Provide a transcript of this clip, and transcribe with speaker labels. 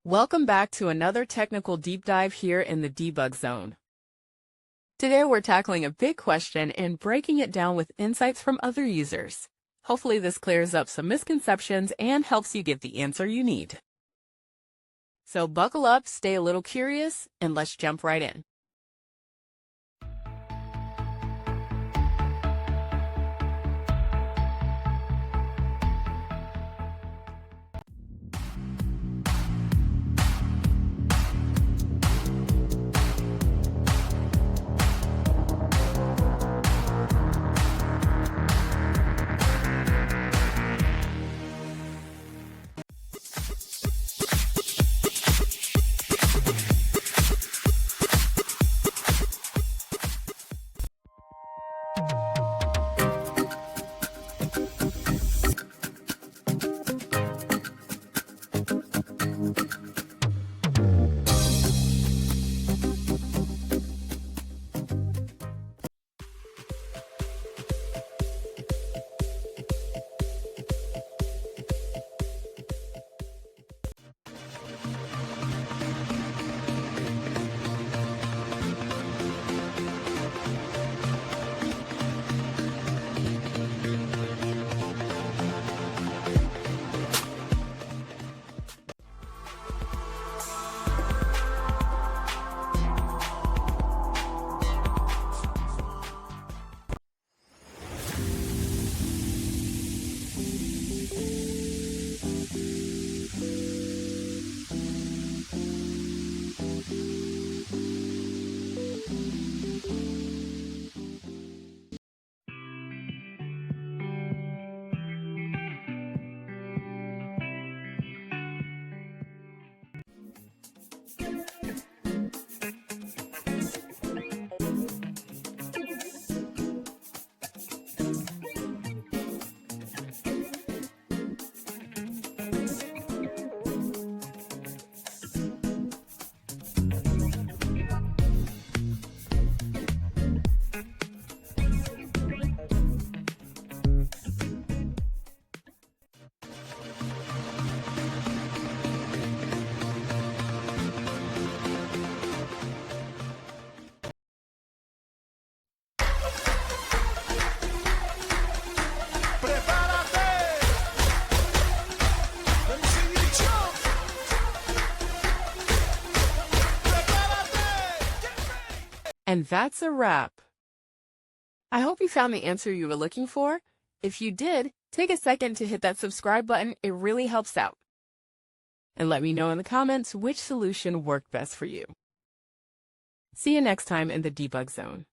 Speaker 1: Welcome back to another technical deep dive here in the debug zone. Today we're tackling a big question and breaking it down with insights from other users. Hopefully this clears up some misconceptions and helps you get the answer you need. So buckle up, stay a little curious, and let's jump right in. And that's a wrap. I hope you found the answer you were looking for. If you did, take a second to hit that subscribe button. It really helps out. And let me know in the comments which solution worked best for you. See you next time in the debug zone.